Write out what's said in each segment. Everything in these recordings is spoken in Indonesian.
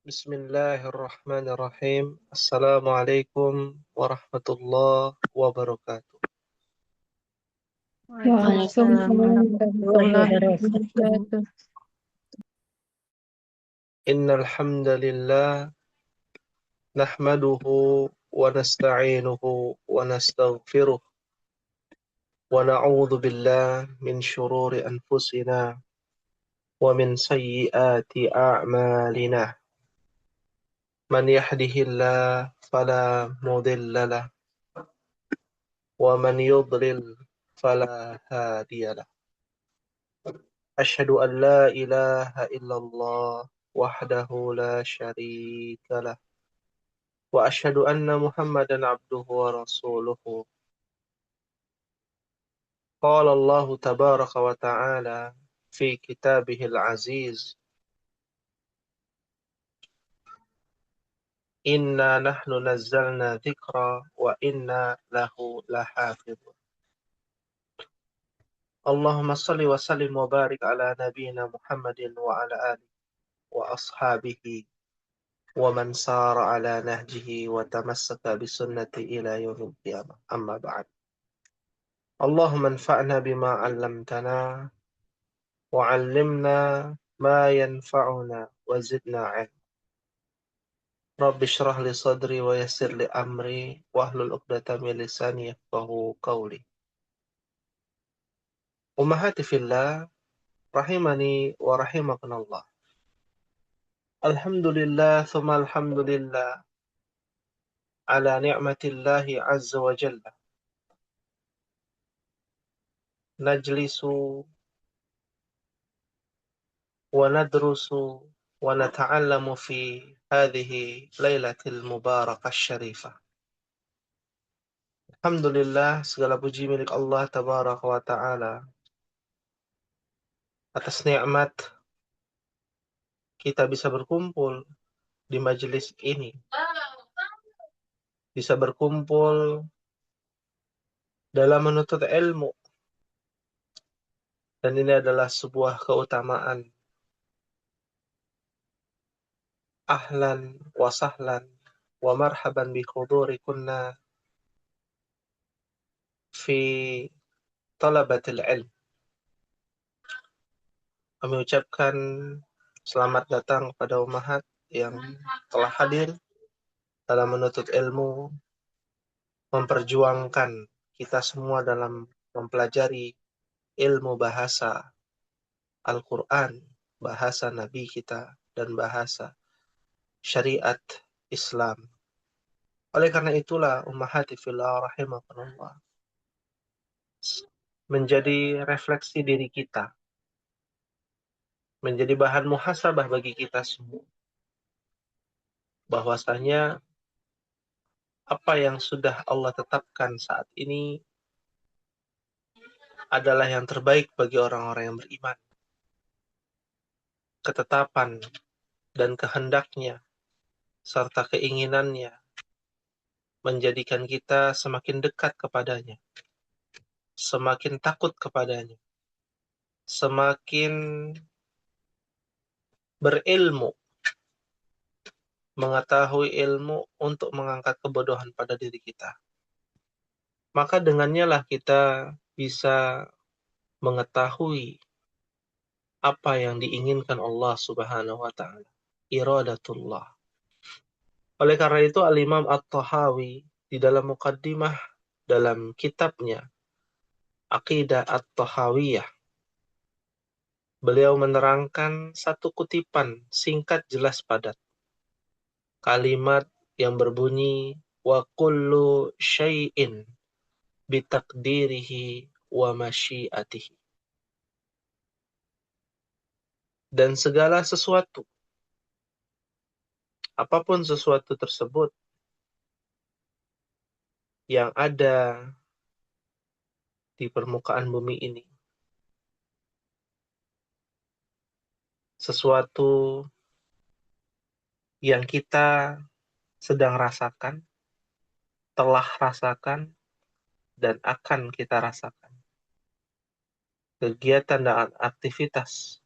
Bismillahirrahmanirrahim. Assalamualaikum warahmatullahi wabarakatuh. Waalaikumsalam warahmatullahi wabarakatuh. Innal hamdalillah nahmaduhu wa nasta'inuhu wa nastaghfiruh wa na'udzu billahi min shururi anfusina wa min sayyiati a'malina. Man yahdihillahu fala mudilla lahu wa man yudlil fala hadiya lahu. Asyhadu an la ilaha illallah wahdahu la syarika lah wa asyhadu anna Muhammadan abduhu wa rasuluhu. Qala Allah tabaraka wa ta'ala fi kitabihil aziz, inna nahnu nazzalna dzikra wa inna lahu lahafidhun. Allahumma salli wa sallim wa barik ala nabiyyina Muhammadin wa ala alihi wa ashabihi wa man sara ala nahjihi wa tamassaka bi sunnati ila yaumil qiyamah. Amma ba'd. Allahumma anfa'na bima 'allamtana wa 'allimna ma yanfa'una wa zidna 'ilma. Rabbi shrah li sadri wa yassir li amri wahlul 'uqdatam min lisani yafqahu qawli. Ummahati fillah, rahimani wa rahimakumullah. Alhamdulillah thumma alhamdulillah ala ni'matillahi azza wa jalla. Najlisu wa nadrusu wa nata'allamu fi hadhihi lailatul mubarakah syarifah. Alhamdulillah, segala puji milik Allah tabaraka wa ta'ala atas nikmat kita bisa berkumpul di majelis ini, bisa berkumpul dalam menuntut ilmu, dan ini adalah sebuah keutamaan. Ahlan wa sahlan wa marhaban bi hudurikunna fi talabatil ilm. Kami ucapkan selamat datang kepada ummahat yang telah hadir dalam menuntut ilmu, memperjuangkan kita semua dalam mempelajari ilmu bahasa Al-Quran, bahasa Nabi kita, dan bahasa syariat Islam. Oleh karena itulah, ummahati fillah rahimakumullah, menjadi refleksi diri kita, menjadi bahan muhasabah bagi kita semua, bahwasanya apa yang sudah Allah tetapkan saat ini adalah yang terbaik bagi orang-orang yang beriman. Ketetapan dan kehendaknya serta keinginannya menjadikan kita semakin dekat kepadanya, semakin takut kepadanya, semakin berilmu, mengetahui ilmu untuk mengangkat kebodohan pada diri kita. Maka dengannya lah kita bisa mengetahui apa yang diinginkan Allah Subhanahu wa ta'ala. Iradatullah. Oleh karena itu Al-Imam At-Tahawi di dalam muqaddimah dalam kitabnya Aqidah At-Tahawiyah, beliau menerangkan satu kutipan singkat jelas padat. Kalimat yang berbunyi wa kullu syai'in bitaqdirihi wa masyiatihi. Dan segala sesuatu, apapun sesuatu tersebut yang ada di permukaan bumi ini, sesuatu yang kita sedang rasakan, telah rasakan, dan akan kita rasakan. Kegiatan dan aktivitas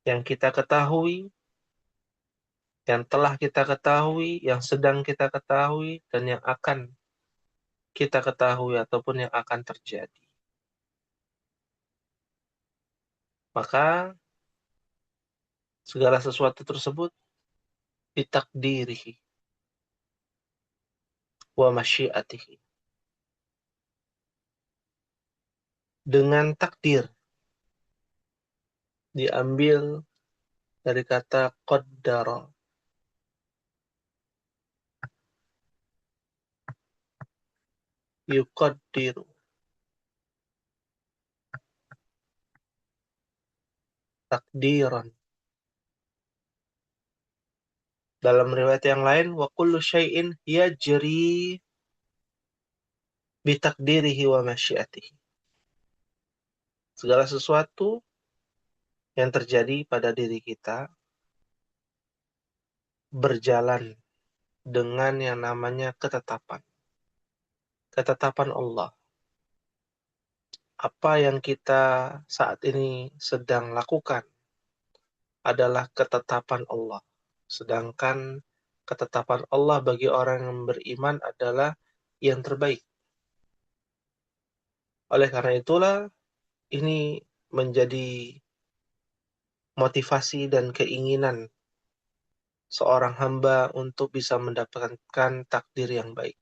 yang kita ketahui yang telah kita ketahui, yang sedang kita ketahui, dan yang akan kita ketahui ataupun yang akan terjadi. Maka segala sesuatu tersebut bitakdirihi wa masyiatihi. Dengan takdir diambil dari kata qaddara, yuqaddiru, takdiran. Dalam riwayat yang lain, wa kullu syai'in yajri bitakdirihi wa masyiatihi. Segala sesuatu yang terjadi pada diri kita berjalan dengan yang namanya ketetapan. Ketetapan Allah. Apa yang kita saat ini sedang lakukan adalah ketetapan Allah. Sedangkan ketetapan Allah bagi orang yang beriman adalah yang terbaik. Oleh karena itulah, ini menjadi motivasi dan keinginan seorang hamba untuk bisa mendapatkan takdir yang baik.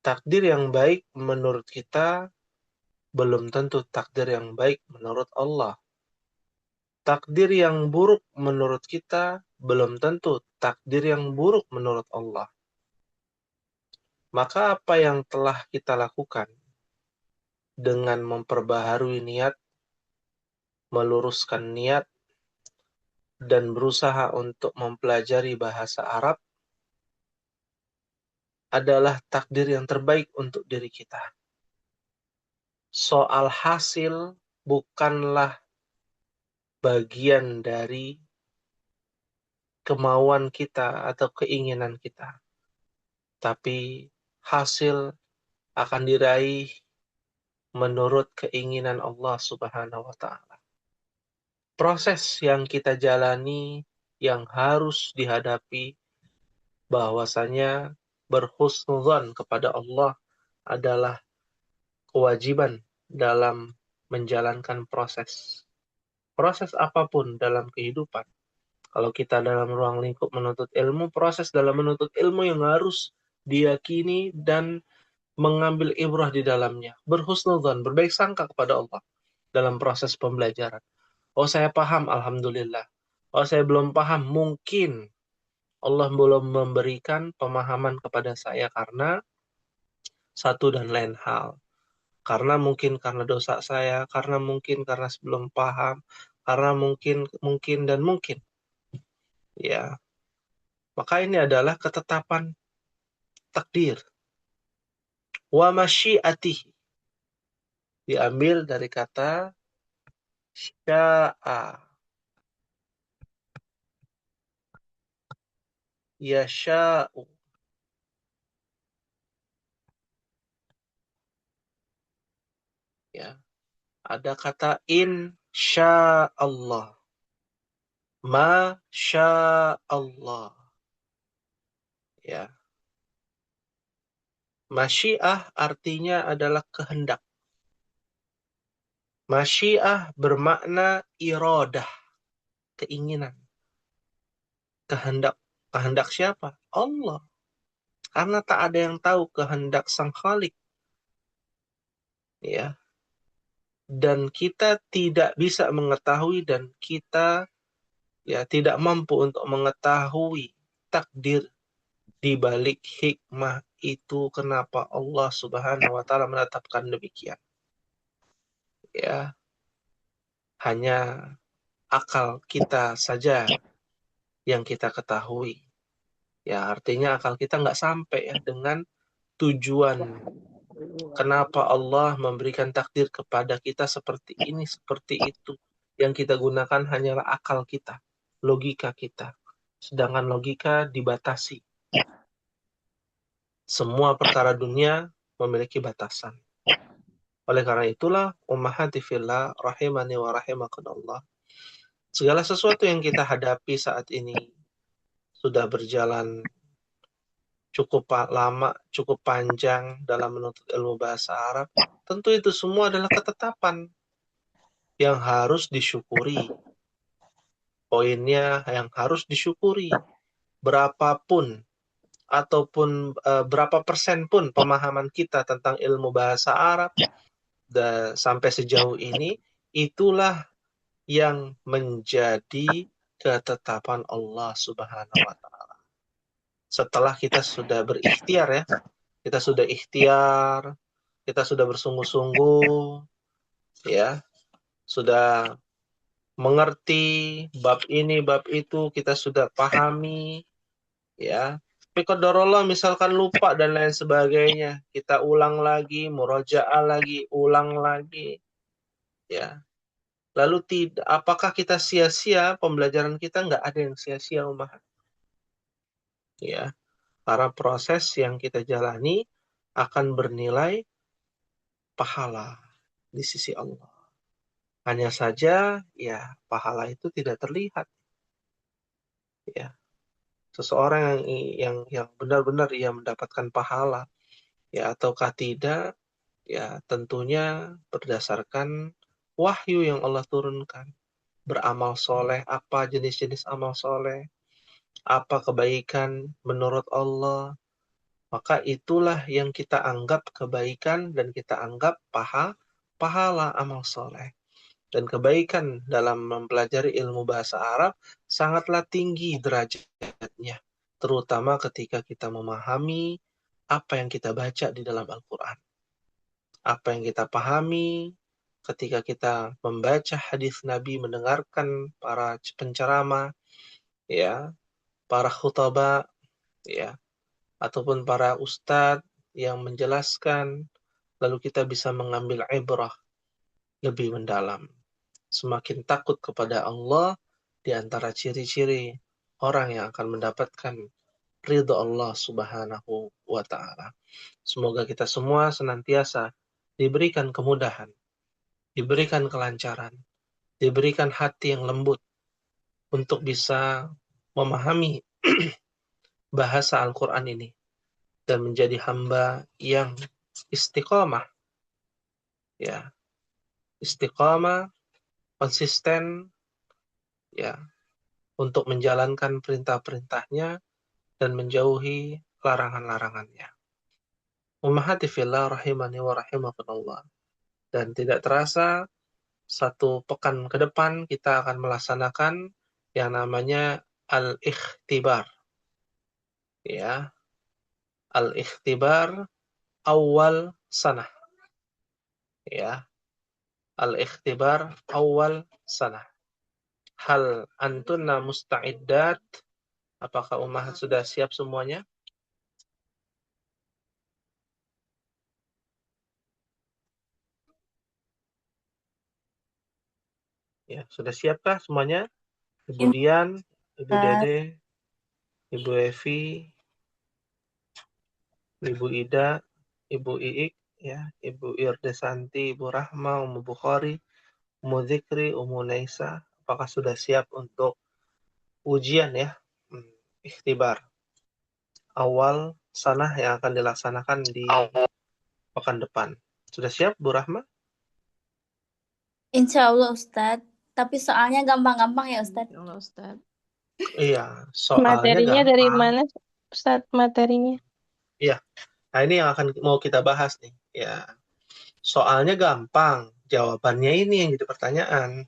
Takdir yang baik menurut kita belum tentu takdir yang baik menurut Allah. Takdir yang buruk menurut kita belum tentu takdir yang buruk menurut Allah. Maka apa yang telah kita lakukan dengan memperbaharui niat, meluruskan niat, dan berusaha untuk mempelajari bahasa Arab adalah takdir yang terbaik untuk diri kita. Soal hasil bukanlah bagian dari kemauan kita atau keinginan kita, tapi hasil akan diraih menurut keinginan Allah Subhanahu wa Ta'ala. Proses yang kita jalani yang harus dihadapi bahwasanya berhusnuzan kepada Allah adalah kewajiban dalam menjalankan proses. Proses apapun dalam kehidupan. Kalau kita dalam ruang lingkup menuntut ilmu, proses dalam menuntut ilmu yang harus diyakini dan mengambil ibrah di dalamnya. Berhusnuzan, berbaik sangka kepada Allah dalam proses pembelajaran. Oh, saya paham, alhamdulillah. Oh, saya belum paham, mungkin Allah belum memberikan pemahaman kepada saya karena satu dan lain hal. Karena mungkin karena dosa saya, karena mungkin karena sebelum paham, karena mungkin dan mungkin. Ya, maka ini adalah ketetapan takdir. Wa masyiatihi diambil dari kata sya'a, yasha'u. Ya, ada kata insyaallah, masyaallah. Ya, masyiah artinya adalah kehendak. Masyiah bermakna iradah, keinginan. Kehendak. Kehendak siapa? Allah. Karena tak ada yang tahu kehendak Sang Khalik. Ya. Dan kita tidak bisa mengetahui dan kita ya tidak mampu untuk mengetahui takdir di balik hikmah itu kenapa Allah Subhanahu wa taala menetapkan demikian. Ya, hanya akal kita saja yang kita ketahui. Ya, artinya akal kita nggak sampai ya dengan tujuan kenapa Allah memberikan takdir kepada kita seperti ini, seperti itu. Yang kita gunakan hanyalah akal kita, logika kita. Sedangkan logika dibatasi. Semua perkara dunia memiliki batasan. Oleh karena itulah, ummahati fillah rahimani wa rahimakumullah. Segala sesuatu yang kita hadapi saat ini sudah berjalan cukup lama, cukup panjang dalam menuntut ilmu bahasa Arab. Tentu itu semua adalah ketetapan yang harus disyukuri. Poinnya yang harus disyukuri. Berapapun ataupun berapa persen pun pemahaman kita tentang ilmu bahasa Arab sampai sejauh ini, itulah yang menjadi ketetapan Allah Subhanahu wa Ta'ala. Setelah kita sudah berikhtiar ya, kita sudah ikhtiar, kita sudah bersungguh-sungguh, ya, sudah mengerti bab ini, bab itu, kita sudah pahami, ya. Tapi qadarullah misalkan lupa dan lain sebagainya, kita ulang lagi, murojaah lagi, ulang lagi, ya. Lalu apakah kita sia-sia pembelajaran kita? Nggak ada yang sia-sia, Ummah. Ya, para proses yang kita jalani akan bernilai pahala di sisi Allah. Hanya saja, ya, pahala itu tidak terlihat. Ya, seseorang yang benar-benar ia mendapatkan pahala, ya, ataukah tidak, ya, tentunya berdasarkan wahyu yang Allah turunkan. Beramal soleh, apa jenis-jenis amal soleh, apa kebaikan menurut Allah, maka itulah yang kita anggap kebaikan dan kita anggap pahala amal soleh. Dan kebaikan dalam mempelajari ilmu bahasa Arab sangatlah tinggi derajatnya, terutama ketika kita memahami apa yang kita baca di dalam Al-Quran. Apa yang kita pahami ketika kita membaca hadis Nabi, mendengarkan para penceramah, ya, para khutbah, ya, ataupun para ustadz yang menjelaskan, lalu kita bisa mengambil ibrah lebih mendalam. Semakin takut kepada Allah di antara ciri-ciri orang yang akan mendapatkan ridho Allah Subhanahu wa Ta'ala. Semoga kita semua senantiasa diberikan kemudahan, diberikan kelancaran, diberikan hati yang lembut untuk bisa memahami bahasa Al-Quran ini dan menjadi hamba yang istiqamah, ya, istiqamah, konsisten, ya, untuk menjalankan perintah-perintahnya dan menjauhi larangan-larangannya. Ummahati fillah rahimani wa rahimakumullah. Dan tidak terasa, satu pekan ke depan kita akan melaksanakan yang namanya al-ikhtibar. Ya, al-ikhtibar awal sanah. Ya, al-ikhtibar awal sanah. Hal antunna musta'iddat? Apakah ummah sudah siap semuanya? Ya, sudah siapkah semuanya? Ibu Dian, Ibu Dede, Ibu Evi, Ibu Ida, Ibu Iik, ya, Ibu Irdesanti, Ibu Rahma, Umu Bukhari, Umu Zikri, Umu Naisa. Apakah sudah siap untuk ujian ya? Ikhtibar awal sanah yang akan dilaksanakan di pekan depan. Sudah siap, Bu Rahma? Insya Allah Ustadz. Tapi soalnya gampang-gampang ya Ustadz. Ya Allah, Ustaz. Iya, soalnya Materinya dari gampang. mana, Ustaz? Materinya? Iya, nah ini yang akan mau kita bahas nih. Ya, soalnya gampang, jawabannya ini yang jadi pertanyaan.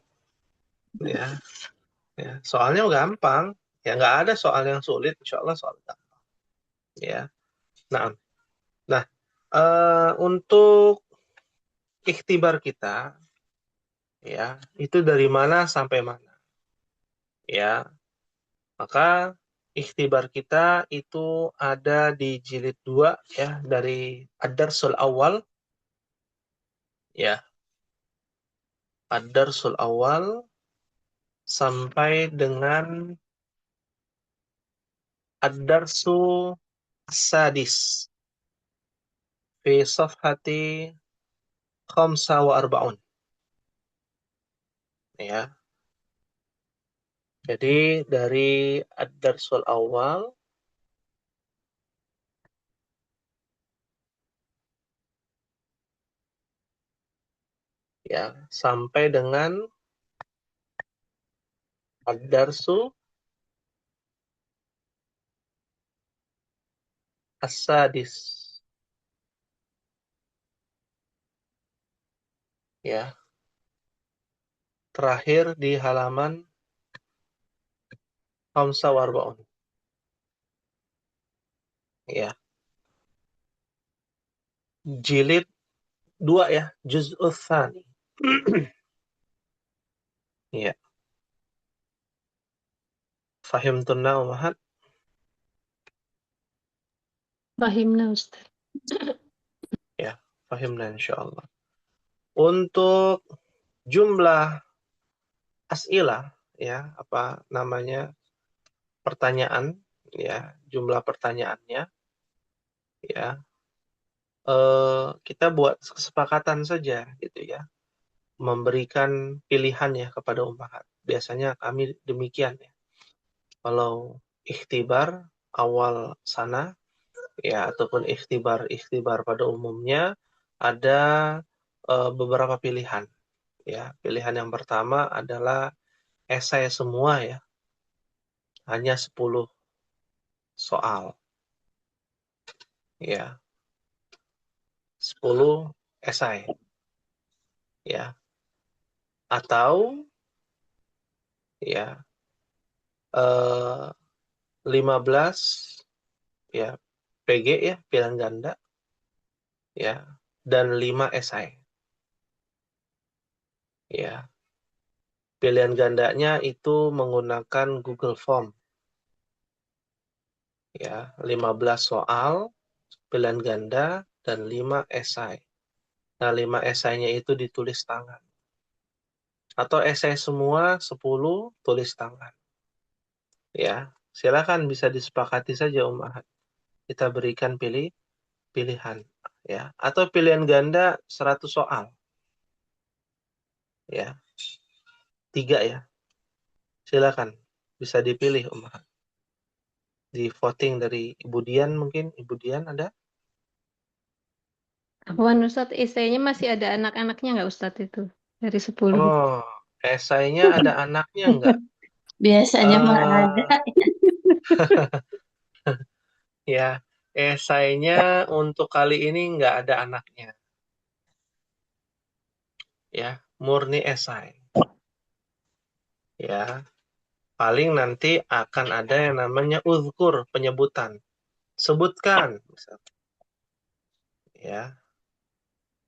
Ya, ya, soalnya gampang. Ya, nggak ada soal yang sulit, insya Allah soal gampang. Ya, nah, nah, untuk ikhtibar kita, ya, itu dari mana sampai mana? Ya, maka ikhtibar kita itu ada di jilid 2 ya, dari Ad-Darsul Awal, ya, Ad-Darsul Awal sampai dengan Ad-Darsu Sadis fi safhati khamsa wa arba'un, ya. Jadi dari ad-darsul awal ya sampai dengan ad-darsu as-sadis. Ya, terakhir di halaman khamsa warbaun. Ya, jilid 2 ya, juz'ul tsani. Ya, fahimtunna ummahat? Fahimna Ustaz. Ya, fahimna insyaallah. Untuk jumlah as'ilah ya, apa namanya? Pertanyaan ya, jumlah pertanyaannya ya, kita buat kesepakatan saja gitu ya, memberikan pilihan ya kepada ummahat. Biasanya kami demikian ya. Kalau ikhtibar awal sana ya, ataupun ikhtibar pada umumnya ada beberapa pilihan ya. Pilihan yang pertama adalah esai semua ya, hanya 10 soal ya, 10 esai ya, atau ya 15 ya PG ya, pilihan ganda ya, dan 5 esai ya. Pilihan gandanya itu menggunakan Google Form ya, 15 soal pilihan ganda dan 5 esai. Nah, 5 esainya itu ditulis tangan. Atau esai semua 10 tulis tangan. Ya, silakan bisa disepakati saja Ummahat. Kita berikan pilihan ya. Atau pilihan ganda 100 soal. Ya, 3 ya. Silakan bisa dipilih Ummahat. Di voting dari Ibu Dian mungkin. Ibu Dian ada? Apaan Ustaz, esainya masih ada anak-anaknya nggak Ustaz itu? Dari 10. Oh, esainya ada anaknya enggak? Biasanya mah ada. Ya, esainya untuk kali ini enggak ada anaknya. Ya, murni esai. Ya, paling nanti akan ada yang namanya uzkur, penyebutan. Sebutkan, misalnya. Ya,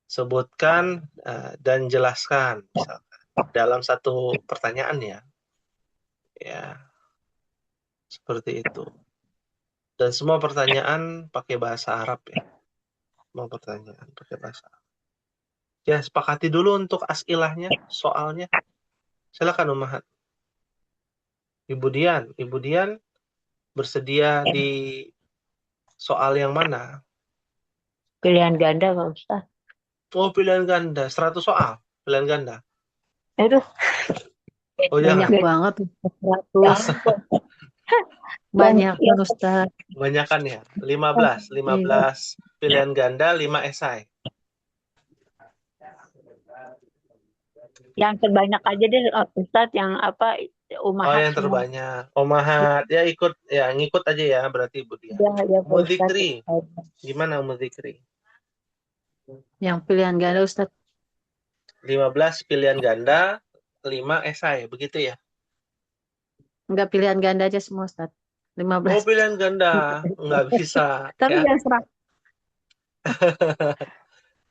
sebutkan dan jelaskan, misalkan. Dalam satu pertanyaan ya. Ya, seperti itu. Dan semua pertanyaan pakai bahasa Arab ya. Semua pertanyaan pakai bahasa Arab. Ya, sepakati dulu untuk asilahnya, soalnya. Silakan Ummahat. Ibu Dian bersedia di soal yang mana? Pilihan ganda Pak Ustaz. Oh, pilihan ganda, 100 soal, pilihan ganda. Aduh, Oh, Banyak jangan. banget. 100. Banyak kan Ustaz. Banyakan ya, 15 pilihan ganda, 5 esai. Yang terbanyak aja deh Ustaz, yang apa Oh, umahat yang semua. terbanyak. Ummahat, ya ikut, ya ngikut aja ya, berarti Ibu Dian. Ya Pak Ustaz. Mudikri, gimana Mudikri? Yang pilihan ganda Ustaz. 15 pilihan ganda, 5 esai, begitu ya? Enggak, pilihan ganda aja semua Ustaz. Oh, 15. pilihan ganda, nggak bisa Tapi ya. yang serap.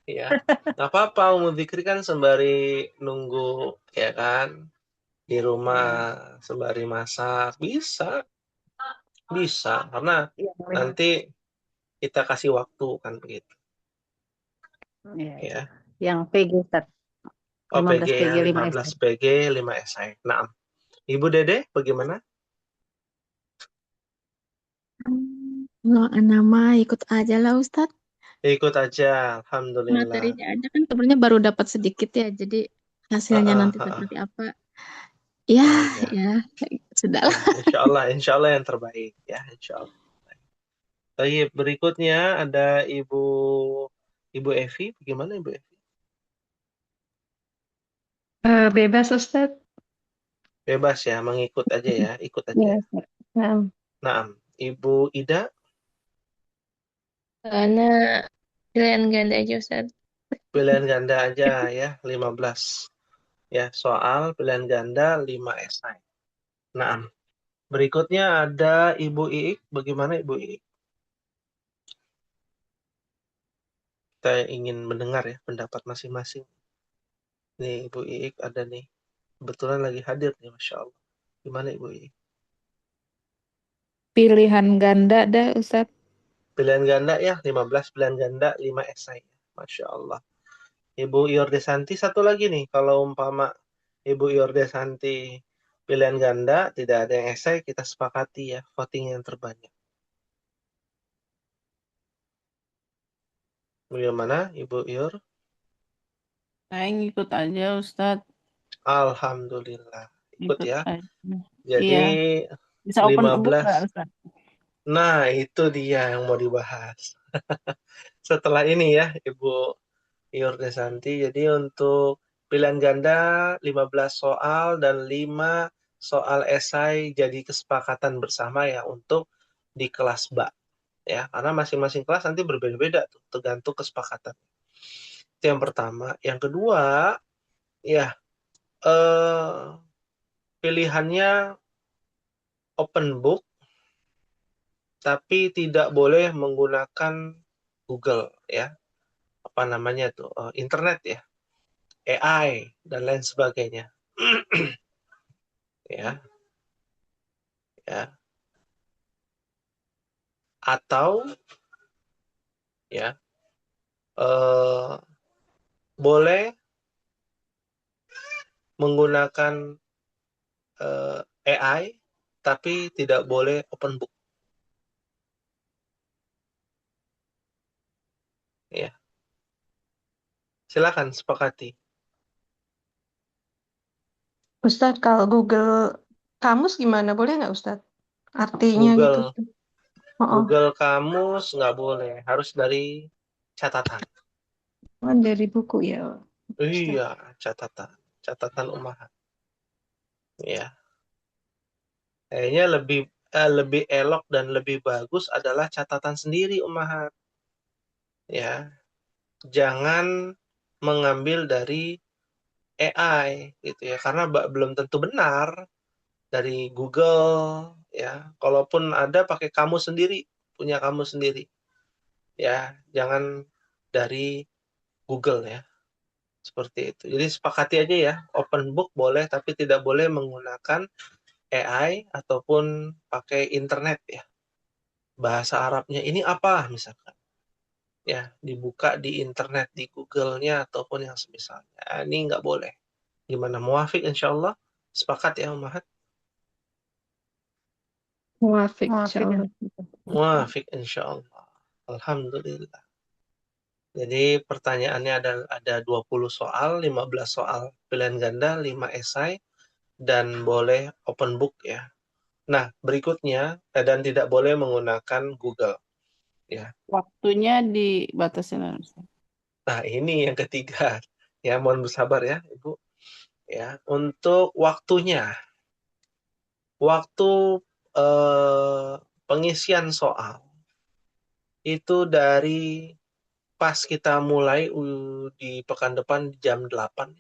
Ya, nggak apa-apa, Mudikri kan sembari nunggu, ya kan? Di rumah sembari masak, bisa, karena nanti kita kasih waktu kan begitu ya. Yang PG Ustaz. Oh, 15 PG ya, PG 5 15 esai. PG, 5 esai. Nah, Ibu Dede bagaimana? Kalau nama ikut aja lah Ustadz. Ikut aja, alhamdulillah. Materinya aja kan sebenarnya baru dapat sedikit ya. Jadi hasilnya nanti Ah, seperti apa? Ya, oh ya, ya. Sudahlah. Insya Allah yang terbaik ya, insya Allah. Baik, berikutnya ada Ibu Evi. Bagaimana Ibu Evi? Bebas Ustadz. Bebas ya, mengikut aja ya, ikut Ya, aja. Ustadz. Nah, Nah, Ibu Ida, Karena pilihan ganda aja Ustaz. pilihan ganda aja ya, 15. Ya, soal pilihan ganda 5 esai. Nah, berikutnya ada Ibu Iik. Bagaimana Ibu Iik? Kita ingin mendengar ya pendapat masing-masing. Nih Ibu Iik ada nih. Kebetulan lagi hadir nih, Masya Allah. Gimana Ibu Iik? Pilihan ganda dah Ustaz. Pilihan ganda ya, 15 pilihan ganda, 5 esai. Masya Allah. Ibu Iordesanti satu lagi nih. Kalau umpama Ibu Iordesanti pilihan ganda, tidak ada yang esai, kita sepakati ya. Voting yang terbanyak. Bagaimana Ibu Ior? Saya ngikut aja Ustaz. Alhamdulillah. Ikut Ikut ya. aja. Jadi Iya. Bisa open book 15. nggak Ustaz? Nah, itu dia yang mau dibahas. Setelah ini ya, Ibu Iordesanti. Jadi untuk pilihan ganda 15 soal dan 5 soal esai jadi kesepakatan bersama ya untuk di kelas BA. Ya, karena masing-masing kelas nanti berbeda-beda tuh, tergantung kesepakatan. Itu yang pertama. Yang kedua, ya pilihannya open book, tapi tidak boleh menggunakan Google ya, apa namanya tuh, internet ya, AI dan lain sebagainya. Ya, ya. Atau ya boleh menggunakan AI, tapi tidak boleh open book. Ya, silakan sepakati. Ustadz, kalau Google Kamus gimana? Boleh nggak Ustadz? Artinya gitu. Oh, Google Kamus nggak boleh, harus dari catatan. dari buku ya. Iya, catatan Ummahat. Ya, kayaknya lebih elok dan lebih bagus adalah catatan sendiri Ummahat. Ya, jangan mengambil dari AI gitu ya, karena belum tentu benar dari Google ya. Kalaupun ada pakai kamu sendiri, punya kamu sendiri. Ya, jangan dari Google ya. Seperti itu. Jadi sepakati aja ya, open book boleh tapi tidak boleh menggunakan AI ataupun pakai internet ya. Bahasa Arabnya ini apa misalkan. Ya, dibuka di internet, di Google-nya ataupun yang semisalnya. Ini nggak boleh. Gimana, muafik insyaallah? Sepakat ya Ummahat? Muafik, insyaallah. Muafik insyaallah. Alhamdulillah. Jadi pertanyaannya ada 20 soal, 15 soal pilihan ganda, 5 esai, dan boleh open book ya. Nah, berikutnya, dan tidak boleh menggunakan Google. Ya. Waktunya dibatasin Ustaz. Nah, ini yang ketiga. Ya, mohon bersabar ya, Ibu. Ya, untuk waktunya. Waktu pengisian soal itu dari pas kita mulai di pekan depan jam 8.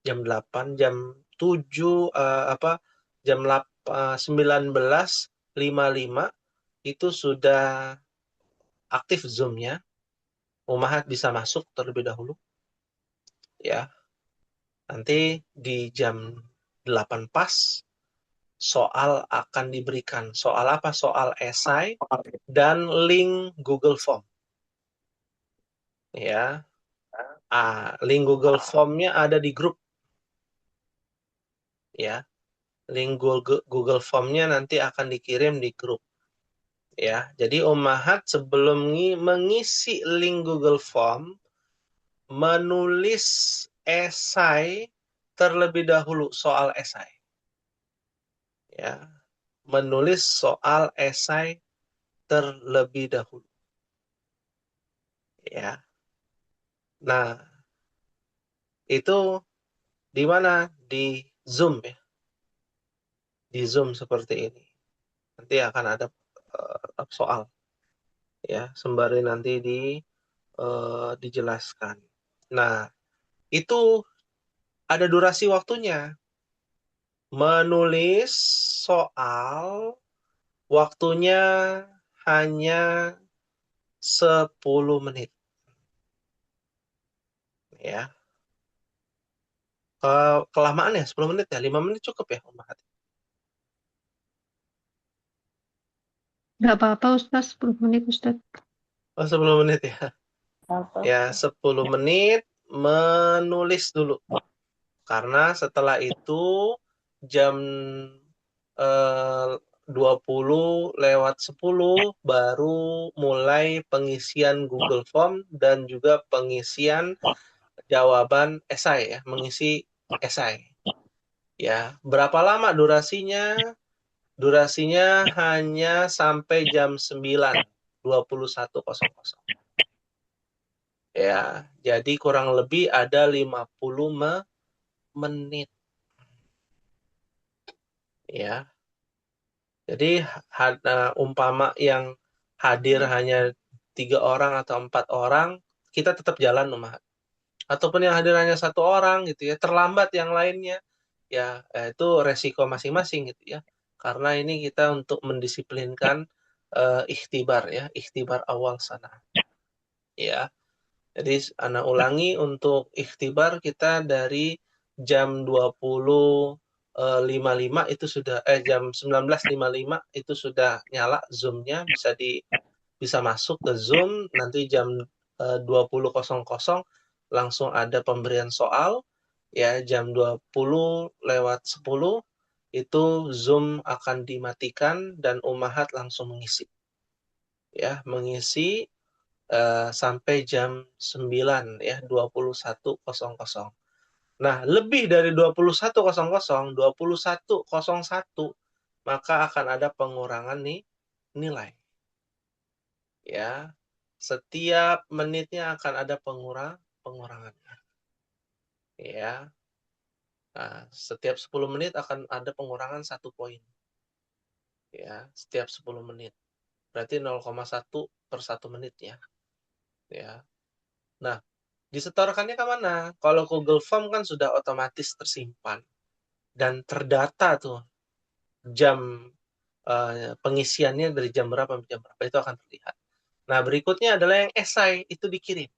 Jam 8, jam 7 jam 19.55 itu sudah aktif Zoom-nya. Ummahat bisa masuk terlebih dahulu. Ya. Nanti di jam 8 pas soal akan diberikan. Soal apa? Soal esai dan link Google Form. Ya. Link Google Form-nya ada di grup. Ya. Link Google Form-nya nanti akan dikirim di grup. Ya, jadi Ummahat sebelum mengisi link Google Form, menulis esai terlebih dahulu soal esai. Ya, menulis soal esai terlebih dahulu. Ya. Nah, itu di mana? Di Zoom ya. Di Zoom seperti ini. Nanti akan ada soal ya, sembari nanti dijelaskan. Nah, itu ada durasi waktunya. Menulis soal waktunya hanya 10 menit. Ya. Kelamaan ya 10 menit ya, 5 menit cukup ya, Ummahat? Nggak apa-apa Ustaz, 10 menit Ustaz. Oh, 10 menit ya. Apa? Ya, 10 menit menulis dulu. Karena setelah itu jam 20:10 baru mulai pengisian Google Form dan juga pengisian jawaban esai ya, mengisi esai. Ya, berapa lama durasinya? Durasinya hanya sampai jam 9:21:00. Ya, jadi kurang lebih ada 50 menit. Ya. Jadi umpama yang hadir hanya 3 orang atau 4 orang, kita tetap jalan Ummahat. Ataupun yang hadir hanya 1 orang gitu ya, terlambat yang lainnya, ya itu resiko masing-masing gitu ya. Karena ini kita untuk mendisiplinkan ikhtibar ya, ikhtibar awal sana. Ya. Jadi ana ulangi, untuk ikhtibar kita dari jam 20:55 itu sudah jam 19:55 itu sudah nyala Zoom-nya, bisa masuk ke Zoom, nanti jam 20:00 langsung ada pemberian soal ya, jam 20:10 itu Zoom akan dimatikan dan Ummahat langsung mengisi. Ya, mengisi sampai jam 9 ya, 21:00. Nah, lebih dari 21:00, 21:01, maka akan ada pengurangan nilai. Ya. Setiap menitnya akan ada pengurangannya. Ya. Nah, setiap 10 menit akan ada pengurangan 1 poin. Ya, setiap 10 menit. Berarti 0,1/1 menit ya. Ya. Nah, disetorkannya ke mana? Kalau Google Form kan sudah otomatis tersimpan dan terdata tuh jam pengisiannya dari jam berapa sampai jam berapa, itu akan terlihat. Nah, berikutnya adalah yang esai, itu dikirim.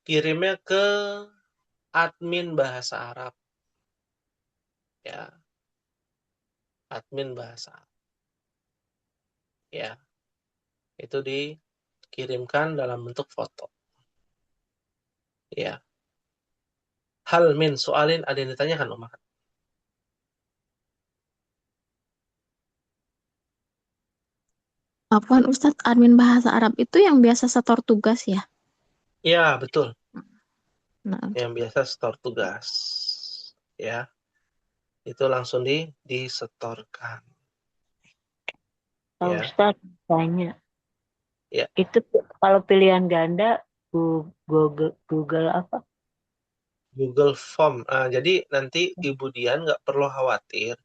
Kirimnya ke admin bahasa Arab. Ya. Admin bahasa Arab. Ya. Itu dikirimkan dalam bentuk foto. Ya. Hal min soalin, ada yang ditanyakan Umar? Apaan Ustadz, admin bahasa Arab itu yang biasa setor tugas ya? Ya, betul. Nah, Yang biasa setor tugas. Ya. Itu langsung disetorkan. Pak Ya. Ustadz tanya. Ya. Itu kalau pilihan ganda Google apa? Google Form. Jadi nanti Ibu Dian nggak perlu khawatir.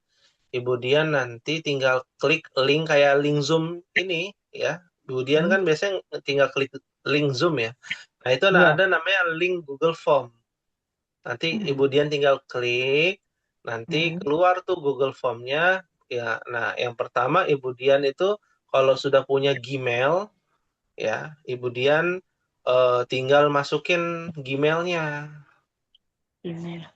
Ibu Dian nanti tinggal klik link kayak link Zoom ini ya. Ibu Dian kan biasanya tinggal klik link Zoom ya. Nah, itu Iya. ada namanya link Google Form. Nanti Ibu Dian tinggal klik, nanti keluar tuh Google Form-nya. Ya, nah yang pertama Ibu Dian itu kalau sudah punya Gmail ya, Ibu Dian tinggal masukin Gmail-nya. Email.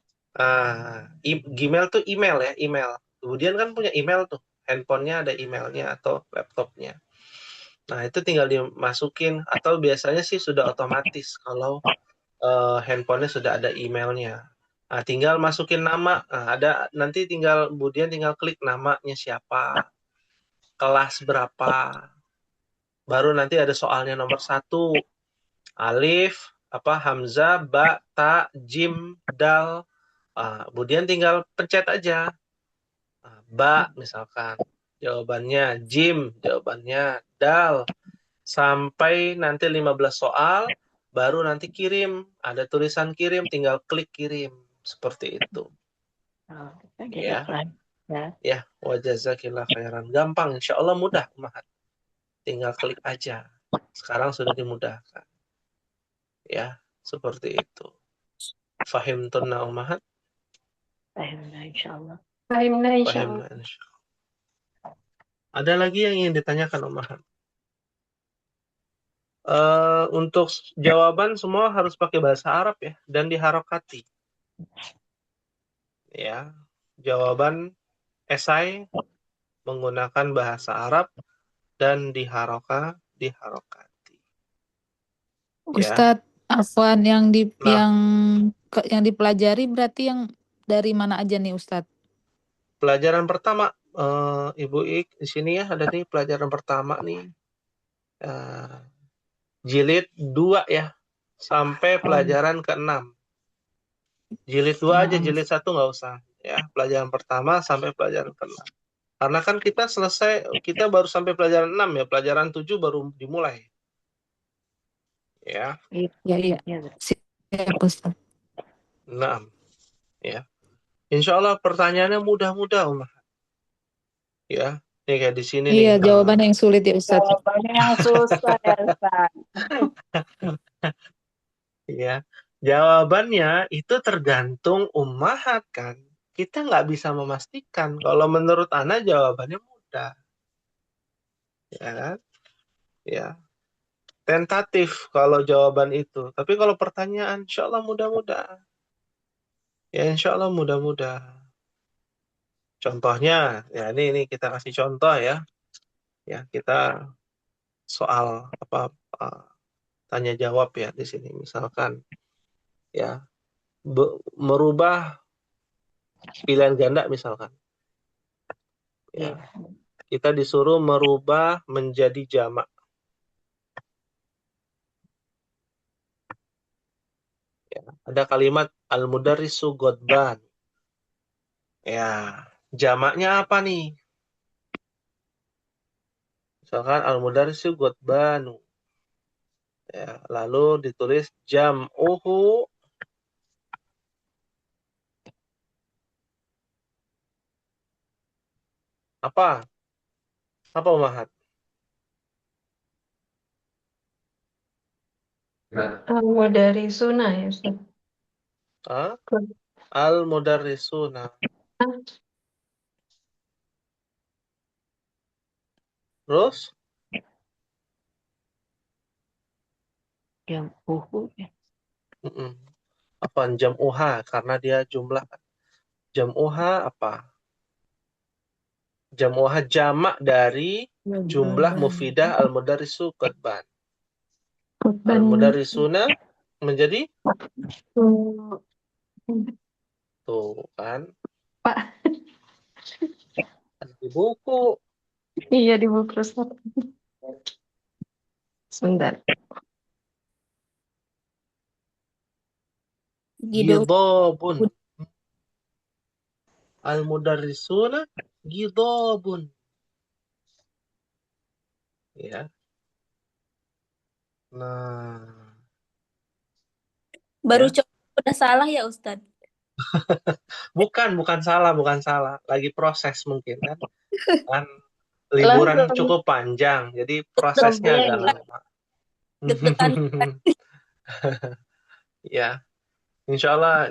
Gmail tuh email ya, email. Kemudian kan punya email tuh, handphonenya ada emailnya atau laptopnya. Nah, itu tinggal dimasukin, atau biasanya sih sudah otomatis kalau handphonenya sudah ada emailnya. Nah, tinggal masukin nama. Nah, nanti kemudian tinggal klik namanya siapa, kelas berapa. Baru nanti ada soalnya nomor 1. Alif, hamzah, ba, ta, jim, dal. Kemudian tinggal pencet aja. ba misalkan, jawabannya jim, jawabannya dal. Sampai nanti 15 soal, baru nanti kirim. Ada tulisan kirim, tinggal klik kirim. Seperti itu. Oh, Ya. jazakallah. Ya. Ya, wa jazakillah khairan. Gampang, insya Allah mudah, Ummahat. Tinggal klik aja. Sekarang sudah dimudahkan. Ya, seperti itu. Fahimtunna Ummahat? Fahimna insyaallah. Fahimna insyaallah. Fahimna insyaallah. Ada lagi yang ingin ditanyakan Ummahat? Untuk jawaban semua harus pakai bahasa Arab ya, dan diharokati. Ya, jawaban esai menggunakan bahasa Arab dan diharokati. Ya. Ustadz, Afwan Nah. yang dipelajari berarti yang dari mana aja nih Ustadz? Pelajaran pertama, Ibu Ik di sini ya, ada nih pelajaran pertama nih, jilid 2 ya, sampai pelajaran ke-6. Jilid 2 aja, jilid 1 nggak usah ya. Pelajaran pertama sampai pelajaran ke-6. Karena kan kita baru sampai pelajaran 6 ya, pelajaran 7 baru dimulai. Ya. Iya. Siap Ustadz. 6. Ya. Insya Allah pertanyaannya mudah-mudah, Ummahat. Ya, ini kayak di sini Iya, nih. jawabannya yang sulit ya Ustadz. Jawabannya yang susah ya, Ustaz. Ya, jawabannya itu tergantung Ummahat kan. Kita nggak bisa memastikan. Kalau menurut Ana jawabannya mudah. Ya kan? Ya. Tentatif kalau jawaban itu. Tapi kalau pertanyaan, insya Allah mudah-mudah. Ya, insya Allah mudah-mudah. Contohnya, ya ini kita kasih contoh ya. Ya, kita soal tanya jawab ya di sini. Misalkan, ya, merubah pilihan ganda misalkan. Ya. Kita disuruh merubah menjadi jamak. Ya, ada kalimat al-mudarrisu godban. Ya, jamaknya apa nih? Misalkan al-mudarrisu godbanu. Ya, lalu ditulis jam'uhu apa? Apa Ummahat? Al-mudarrisuna ya Ustaz. Al-mudarrisuna. Terus? Jam'uhu ya. Apa jam'uha? Karena dia jumlah. Jam'uha apa? Jam'uha jamak dari jumlah mufidah al-mudarrisu godban. Al-mudarrisuna menjadi? Tuh kan. Pak. Di buku. Iya di buku Ustaz. Sebentar. Gidobun. Al-mudarrisuna gidobun. Ya. Nah. Baru Ya. coba udah salah ya Ustadz. Bukan salah. Lagi proses mungkin kan. Kan liburan cukup panjang, jadi prosesnya agak lama. Deg-degan. Ya, insya Allah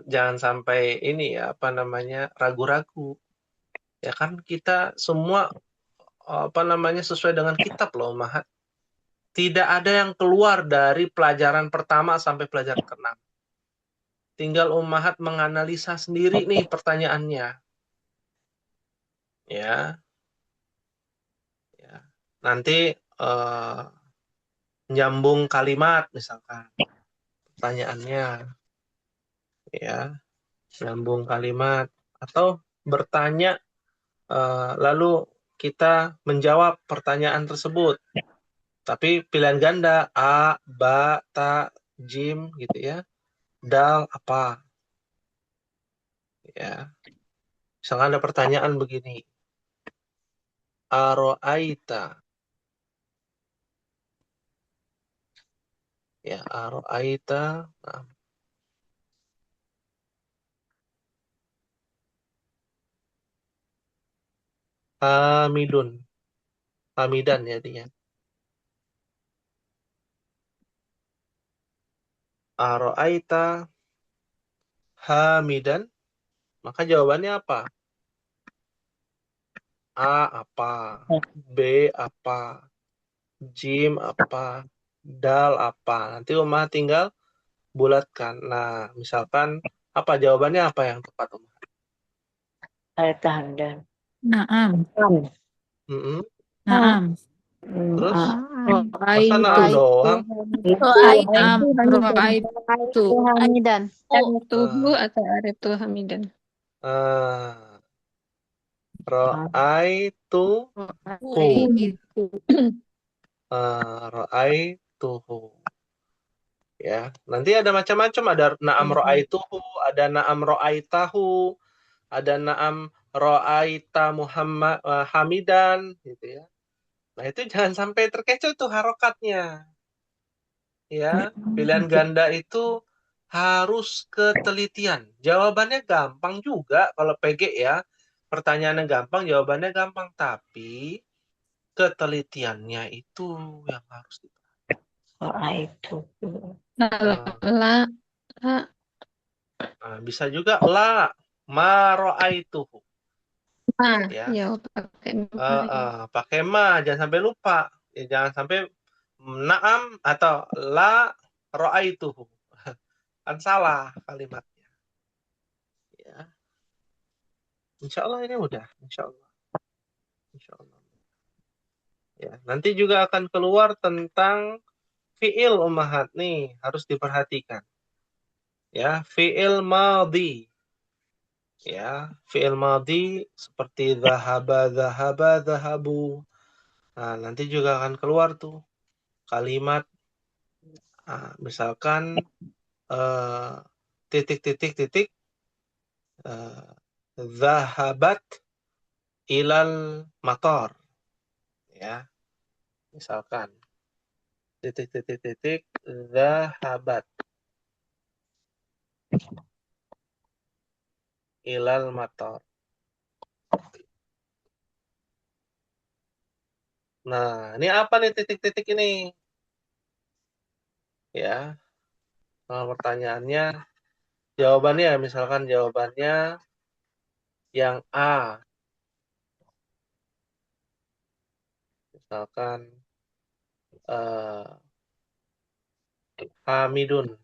jangan sampai ini ya ragu-ragu. Ya kan kita semua sesuai dengan kitab loh Ummahat. Tidak ada yang keluar dari pelajaran pertama sampai pelajaran ke-6. Tinggal Ummahat menganalisa sendiri nih pertanyaannya. Ya. Nanti nyambung kalimat misalkan. Pertanyaannya. Ya. Nyambung kalimat atau bertanya lalu kita menjawab pertanyaan tersebut. Tapi pilihan ganda a, ba, ta, jim gitu ya. Dal apa? Ya. Misalkan ada pertanyaan begini. Aro'aita. Ya, aro'aita. Nah, hamidun. Hamidan ya dia. Aro'aita hamidan. Maka jawabannya apa? A apa? B apa? Jim apa? Dal apa? Nanti Umah tinggal bulatkan. Nah, misalkan apa jawabannya apa yang tepat Umah? Alif hamdan. Naam. Mm-mm. Naam. Terus masa Ro'aitu. naam doang? Naam. Ro'aitu. Hamidan. Ariftuhu atau Ariftu Hamidan. Ra'aitu Ro'aitu. ra'aituhu. Ya, nanti ada macam-macam, ada na'am ra'aituhu, ada na'am ra'aitahu, ada na'am ra'aita Muhammad Hamidan gitu ya. Nah, itu jangan sampai terkecoh tuh harokatnya. Ya, pilihan ganda itu harus ketelitian. Jawabannya gampang juga kalau PG ya. Pertanyaannya gampang, jawabannya gampang, tapi ketelitiannya itu yang harus Itu. Kalau la, Nah, bisa juga la ma ra'aituhu. Ya. ya pakai ma. Pakai ma, jangan sampai lupa. Ya, jangan sampai na'am atau la ra'aituhu. Kan salah kalimatnya. Ya. Insya Allah ini mudah. Insya Allah. Insya Allah. Ya, nanti juga akan keluar tentang fi'il ummahat nih, harus diperhatikan. Ya, fi'il madhi. Ya, fi'il madhi seperti dhahaba, dhahaba, dhahabu. Nah, nanti juga akan keluar tuh kalimat misalkan titik dhahabat ilal matar. Ya, misalkan titik dhahabat ilal matar. Nah, ini apa nih titik-titik ini? Ya, pertanyaannya, jawabannya misalkan jawabannya yang A. Misalkan Hamidun.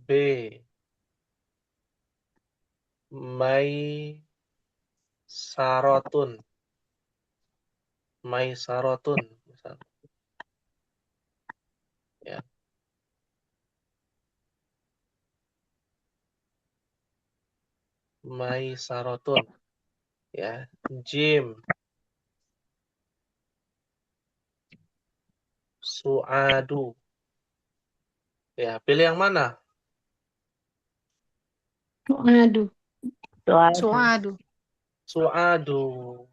B. Maisarotun. Maisarotun. Misalkan. Ya. Maisarotun. Ya. Jim. Su'adu. Ya, pilih yang mana? Aduh. Suadu. Su'adu.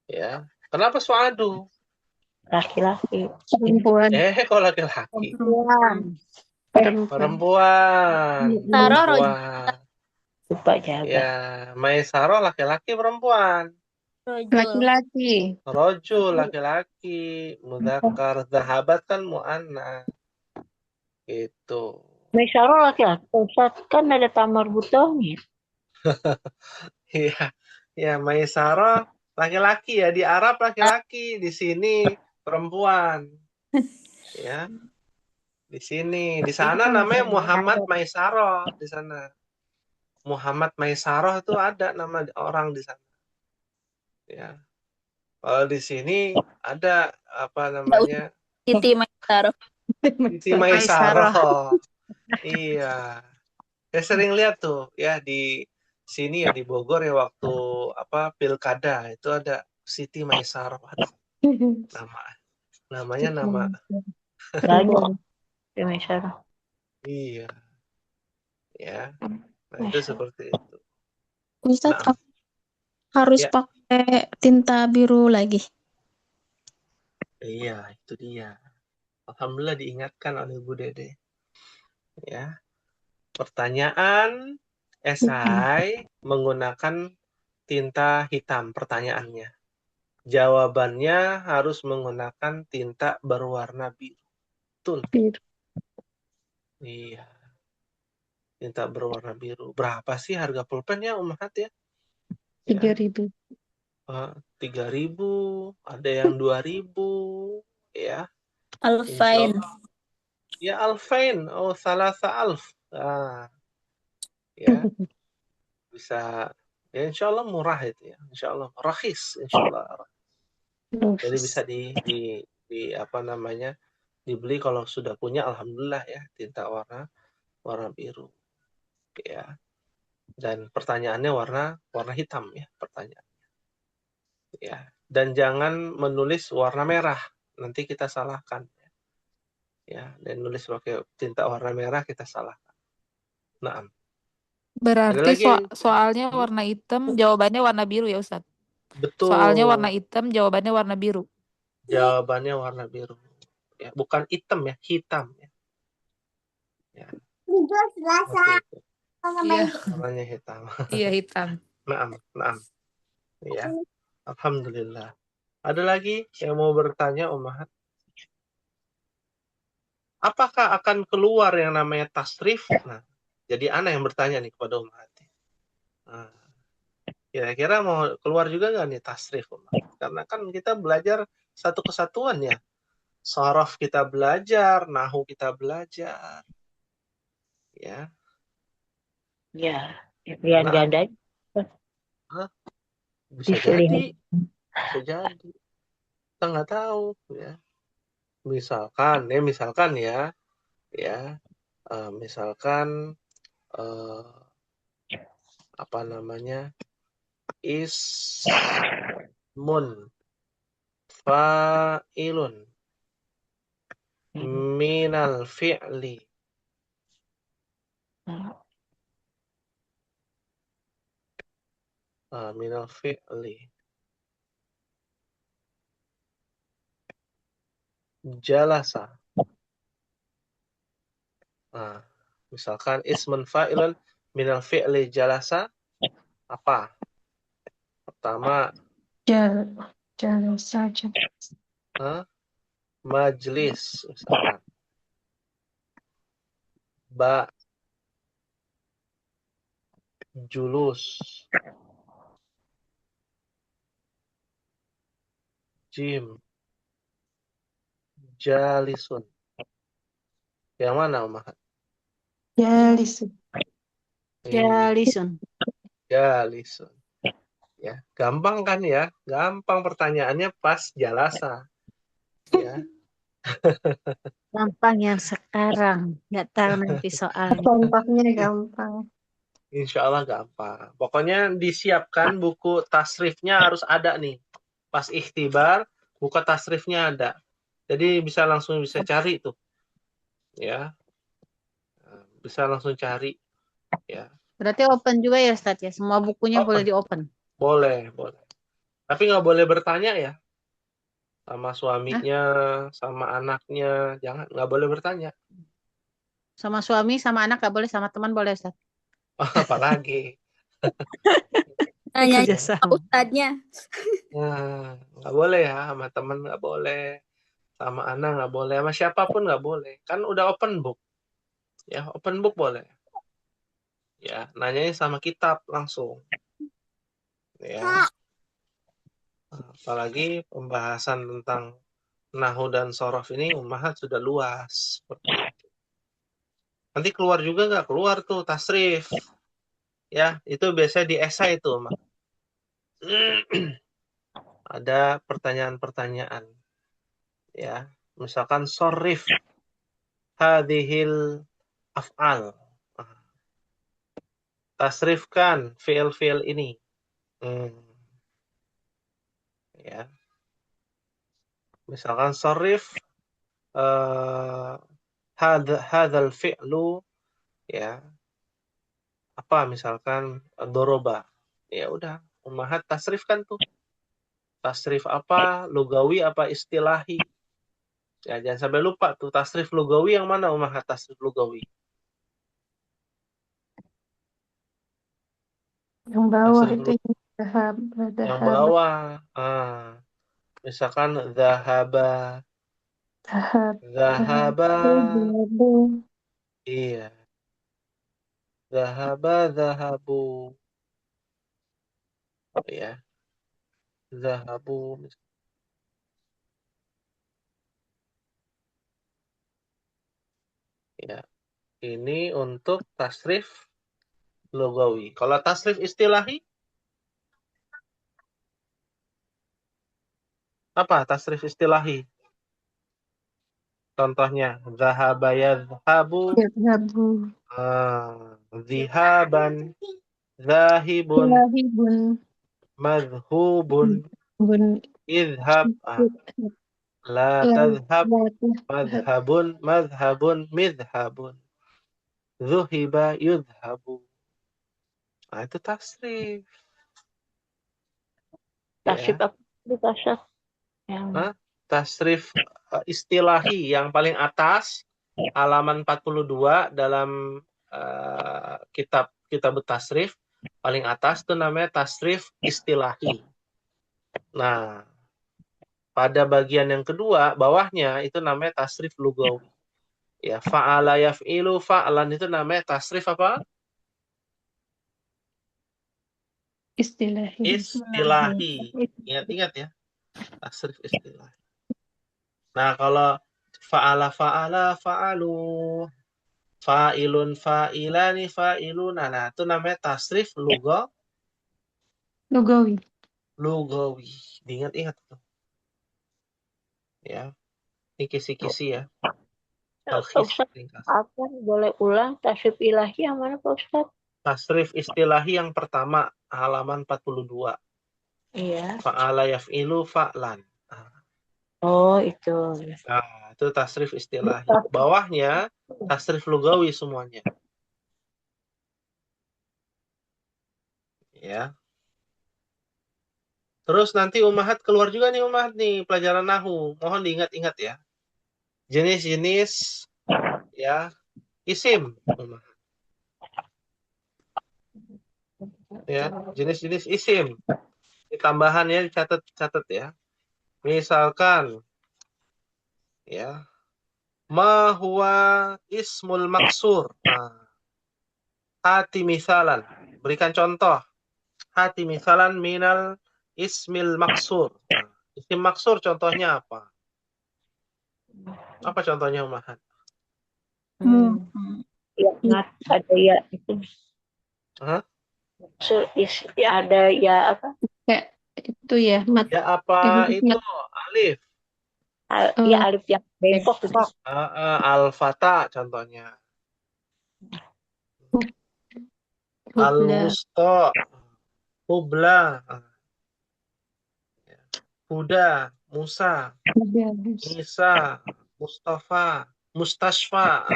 Ya. Kenapa su'adu? Laki-laki. Perempuan. Kok laki-laki? Perempuan. Perempuan. Taro Perempuan. Lupa jaga. Ya, Maisaro laki-laki perempuan. rojul. Laki-laki. Rojul laki-laki. Mudzakkar. Zahabat kan mu'annas. Gitu. Maisaro laki-laki. Ustaz, kan ada tamar butohnya. Iya. Ya, Maisaro laki-laki ya. Di Arab laki-laki. Di sini perempuan. Ya. Di sini. Di sana namanya Muhammad Maisaro. Di sana. Muhammad Maisaro itu ada nama orang di sana. Ya. Kalau di sini ada apa namanya? Siti Maisaro. Siti Maisaro. Iya. Saya sering lihat tuh ya di sini ya di Bogor ya waktu apa pilkada itu ada Siti Maisaro. Namanya nama. Banyak. Maisaro. Iya. Ya. itu seperti itu. Ustadz, Nah, harus ya, pakai tinta biru lagi. iya itu dia. Alhamdulillah diingatkan oleh Bu Dede. Ya, pertanyaan esai menggunakan tinta hitam pertanyaannya. Jawabannya harus menggunakan tinta berwarna biru. Betul. Biru. Iya, tinta berwarna biru. Berapa sih harga pulpen ya, Ummahat ya? 3.000. 3.000, ada yang 2.000, ya. Alfain. Insyaallah. Ya alfain, oh salasa alf. Ya, bisa. Ya insyaallah murah itu ya. Insyaallah rahis, insyaallah. Jadi bisa di apa namanya? Dibeli kalau sudah punya, alhamdulillah ya, tinta warna biru. Ya. Dan pertanyaannya warna hitam ya, pertanyaan. Ya. Dan jangan menulis warna merah, nanti kita salahkan. Ya, dan nulis pakai tinta warna merah kita salahkan. Nah, ada Berarti lagi yang soalnya warna hitam, jawabannya warna biru ya Ustadz? Soalnya warna betul. hitam, jawabannya warna biru. Jawabannya warna biru. Ya, bukan hitam ya, hitam ya. Ya, seperti itu. Iya, Warnanya hitam. iya hitam. Naam. Ya, alhamdulillah. Ada lagi yang mau bertanya, Ummahat? Apakah akan keluar yang namanya tasrif? Nah, jadi ana yang bertanya nih kepada Ummahat. Nah, kira-kira mau keluar juga nggak nih tasrif, Ummahat? Karena kan kita belajar satu kesatuan ya. Sharaf kita belajar, nahu kita belajar. Ya. Ya, pilihan Nah, ganda bisa dipilih. jadi. Kita nggak tahu ya. Misalkan ya, misalkan apa namanya, ismun fa'ilun minal fi'li jalasa. Nah, misalkan ismun fa'ilun minal fi'li jalasa, apa? Pertama, Jalan saja. majlis misalkan. Ba, julus. Jim, jalisun. Yang mana, Ummahat? Jalisun. Jalisun. Jalisun. Ya, gampang kan ya? Gampang pertanyaannya pas jalasa. Ya. Gampang yang sekarang, nggak tahu nanti soalnya. Contohnya gampang. Insya Allah gampang. Pokoknya disiapkan buku tasrifnya harus ada nih. Pas ikhtibar, buku tasrifnya ada. Jadi langsung bisa cari tuh. Ya. Bisa langsung cari. Ya. Berarti open juga ya Ustadz ya? Semua bukunya boleh Open. di-open? Boleh. Tapi nggak boleh bertanya ya. Sama suaminya, sama anaknya. Nggak boleh bertanya. Sama suami, sama anak nggak boleh, sama teman boleh Ustadz? Apalagi. Nanya Kerjasama. ustadznya. Nah, nggak boleh ya. Sama teman nggak boleh. Sama anak nggak boleh. Sama siapapun nggak boleh. Kan udah open book. Ya, open book boleh. Ya, nanyanya sama kitab langsung. Ya. Apalagi pembahasan tentang nahu dan sorof ini Ummahat sudah luas. Seperti itu. Nanti keluar juga nggak? Keluar tuh tasrif. Ya, itu biasanya di esai itu, Ummahat. Ada pertanyaan-pertanyaan. Ya, misalkan sorif hadhil af'al. Tasrifkan fi'il-fi'il ini. Ya. Misalkan sorif hadzal fi'lu, ya. apa misalkan doroba. Ya udah, ummahat tasrif kan tuh. Tasrif apa, lugawi apa istilahi. Ya jangan sampai lupa tuh tasrif lugawi yang mana ummahat tasrif lugawi. Yang bawah Tasrif itu yang dahab, yang dahab, bawah. Misalkan zahaba, dahab, zahaba. dahabu. Iya. Zahaba, zahabu. Ya, zahabu. Ya, ini untuk tasrif lugawi. Kalau tasrif istilahi, apa tasrif istilahi? Contohnya, zahaba yadhabu, Dahabu. zihaban, zahibun, Dahibun. madhubun, Bun. idhab, la tadhhab, madhabun, madhabun, midhabun, zuhiba, yudhabu. Nah, itu tasrif. Tasrif Ya. apa itu tasrif? Yang Hah? Tasrif istilahi yang paling atas halaman 42 dalam kitab tasrif paling atas itu namanya tasrif istilahi. Nah, pada bagian yang kedua bawahnya itu namanya tasrif lugawi. Ya, fa'ala yaf'ilu fa'lan itu namanya tasrif apa? Istilahi. Istilahi. Ingat-ingat ya, tasrif istilahi. Nah, kalau fa'ala fa'alu, fa'ilun fa'ilani fa'iluna. Nah, itu namanya tasrif Lugawi. lugawi. Diingat-ingat tuh. Ya, ini kisi-kisi ya. Pak Talkhis Ustadz, ringkas. apa boleh ulang tasrif ilahi yang mana Pak Ustadz? Tasrif istilahi yang pertama halaman 42. Iya. Fa'ala yaf'ilu fa'lan. Oh, itu. Nah, itu tasrif istilahi. Bawahnya tasrif lugawi semuanya. Ya. Terus nanti ummahat keluar juga nih ummahat nih pelajaran nahu. Mohon diingat-ingat ya. Jenis-jenis ya isim ummahat. Ya, jenis-jenis isim. Ini tambahannya dicatat ya. Misalkan ya, ma huwa ismul maksur. Hati misalan. Berikan contoh. Hati misalan minal ismil maksur. Isim maksur contohnya apa? Apa contohnya ummahat? Ya, ada ya itu. Hah? Ada ya apa? Kayak itu ya, mat. Ya apa itu? Alif. Ya alif yang bengkok itu. Al-Fata contohnya. Hubla. Al-Wusta. Hubla. Huda. Musa. Isa. Mustafa. Mustashfa.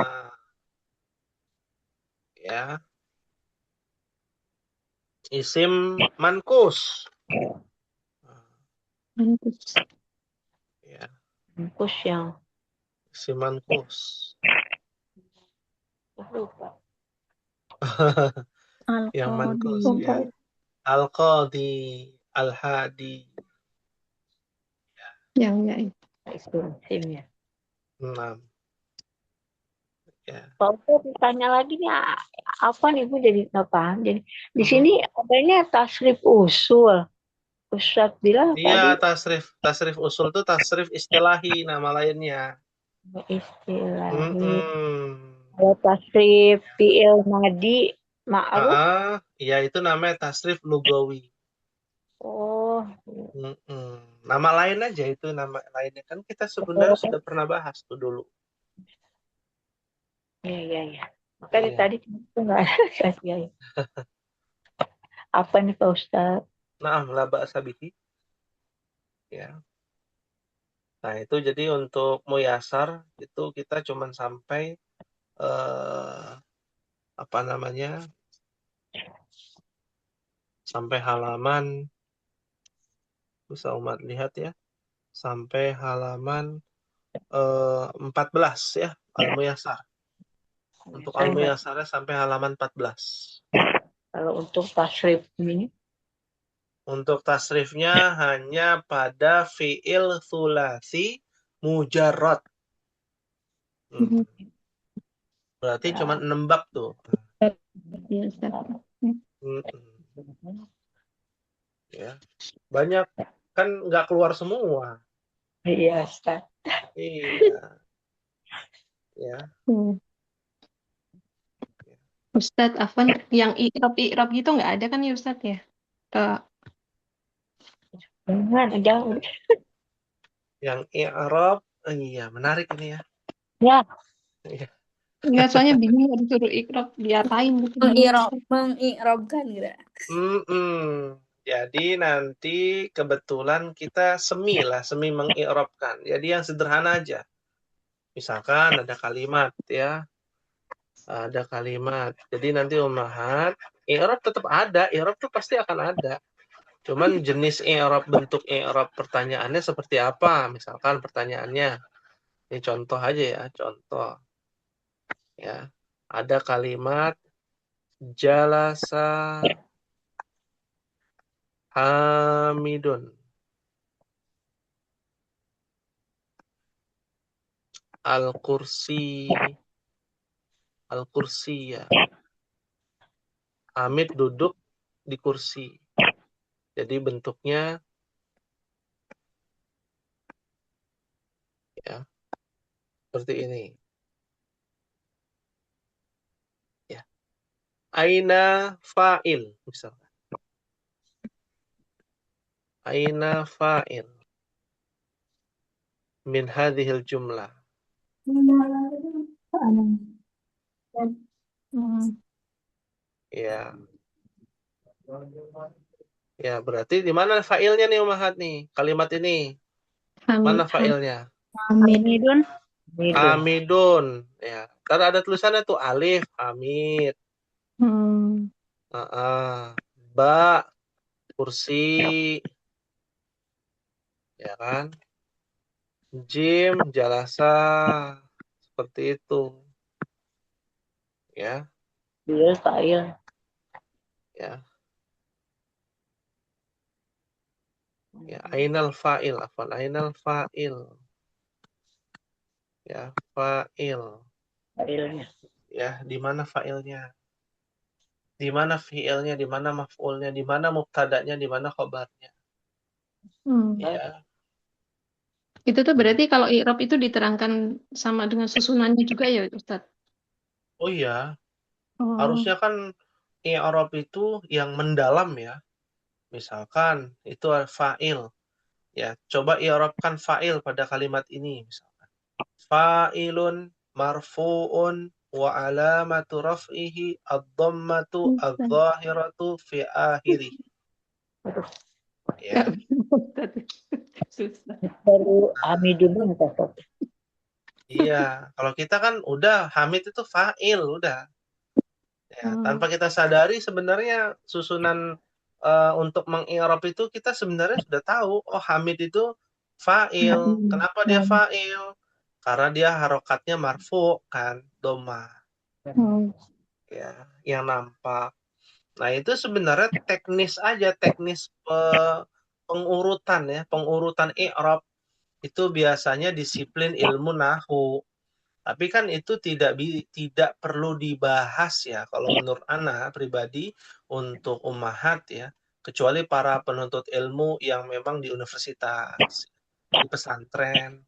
Ya. Isim mankus. Mankus. Ya. Bungkus yang Isim mankus. lupa. Yang mankus Al-Qadi. ya. Al-Qadi. Al-Hadi. Yang ya. Isim ya. 6. Ya. Pak Ustadz ditanya lagi nih apa nih Bu jadi nggak paham. Jadi di sini adanya tasrif usul. Ustadz bilang Iya, tadi tasrif usul itu tasrif istilahi nama lainnya. istilahnya kalau tasrif fi'il madi ma'ruf. Ya itu namanya tasrif lugawi. Oh, Nama lain aja itu nama lainnya kan kita sebenarnya sudah pernah bahas tuh dulu. iya. Makanya Iya. tadi itu nggak ada ya. Apa nih Pak Ustadz? Nah, la ba'sa bihi. Ya. Nah, itu jadi untuk muyasar itu kita cuman sampai apa namanya? sampai halaman, bisa umat lihat ya, sampai halaman 14 ya, Al-Muyassar. Untuk Saya nggak. Al-Muyassarnya sampai halaman 14. Kalau untuk tasrif ini, Untuk tasrifnya hanya pada fi'il thulasi mujarrad. Berarti ya, cuma 6 bab tuh. Iya, Ustaz. Ya. Banyak kan nggak keluar semua. iya, Ustaz. Iya. Ya. Ustadz Afwan, yang i'rab gitu nggak ada kan ya Ustadz ya? Jangan. Yang i'rab, iya menarik ini ya. Ya, Iya. Nggak, soalnya bingung kalau disuruh i'rab diapain gitu. Mengi'rabkan gitu. Jadi nanti kebetulan kita semi mengi'rabkan. Jadi yang sederhana aja. Misalkan ada kalimat ya. Ada kalimat. Jadi nanti ummahat, i'rab tetap ada, i'rab tuh pasti akan ada. Cuman jenis i'rab, bentuk i'rab pertanyaannya seperti apa? Misalkan pertanyaannya, ini contoh aja ya, contoh. Ya. Ada kalimat jalasa hamidun. Al-kursi ya. Hamid duduk di kursi. Jadi bentuknya ya seperti ini. Ya. Aina fa'il misalnya. Aina fa'il min hadhil jumlah. Ya. Ya, berarti di mana fa'ilnya nih Umahat nih? Kalimat ini. Mana fa'ilnya? Hamidun. Hamidun. Ya. Karena ada tulisannya tuh alif, hamid. Ba, kursi. Ya kan? Jim, jalasa. Seperti itu. Ya. Dia fa'il. Ya. Ya, ainal fa'il, afwan, ainal fa'il. Ya, fa'il. Fa'ilnya. Ya, di mana fa'ilnya? Di mana fi'ilnya, di mana maf'ulnya, di mana mubtada'nya, di mana khabarnya. Ya. Itu tuh berarti kalau i'rab itu diterangkan sama dengan susunannya juga ya Ustadz? Oh iya, harusnya kan i'rab itu yang mendalam ya. Misalkan itu fa'il. Ya, coba i'rabkan fa'il pada kalimat ini misalkan. Fa'ilun marfu'un wa alamatu raf'ihi ad-dhammatu adh-dhahiratu fi akhirih. Ya. Baru Hamidun Ustaz. Iya, kalau kita kan udah Hamid itu fa'il udah. Ya, tanpa kita sadari sebenarnya susunan untuk mengi'rab itu kita sebenarnya sudah tahu, oh Hamid itu fa'il. Kenapa dia fa'il? Karena dia harokatnya marfu kan, doma. Ya, yang nampak. Nah, itu sebenarnya teknis aja, teknis pengurutan ya, pengurutan i'rab itu biasanya disiplin ilmu nahwu. Tapi kan itu tidak perlu dibahas ya kalau menurut Ana pribadi untuk ummahat ya, kecuali para penuntut ilmu yang memang di universitas, di pesantren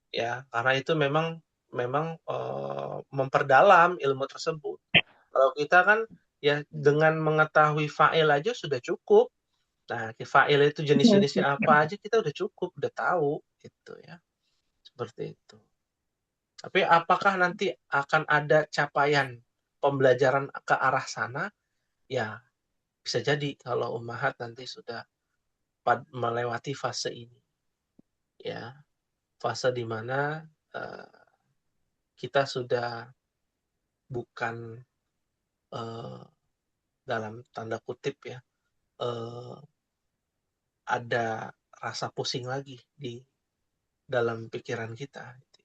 ya, karena itu memang memperdalam ilmu tersebut. Kalau kita kan ya dengan mengetahui fa'il aja sudah cukup. Nah, fa'il itu jenis-jenisnya apa aja kita udah cukup, udah tahu gitu ya. Seperti itu. Tapi apakah nanti akan ada capaian pembelajaran ke arah sana? Ya, bisa jadi kalau ummahat nanti sudah melewati fase ini. Ya, fase di mana kita sudah bukan dalam tanda kutip ya, ada rasa pusing lagi di dalam pikiran kita. Gitu.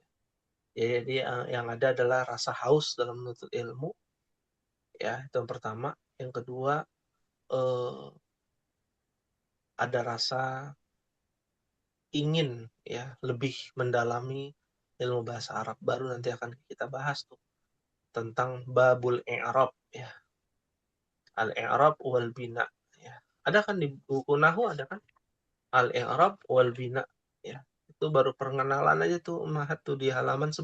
Jadi yang ada adalah rasa haus dalam menuntut ilmu. Ya, itu yang pertama. Yang kedua, ada rasa ingin ya lebih mendalami ilmu bahasa Arab. Baru nanti akan kita bahas tuh tentang babul i'rab ya. Al-i'rab wal bina ya. Ada kan di buku Nahwu ada kan? Al-i'rab wal bina ya. Itu baru pengenalan aja tuh Mahat tuh di halaman 11.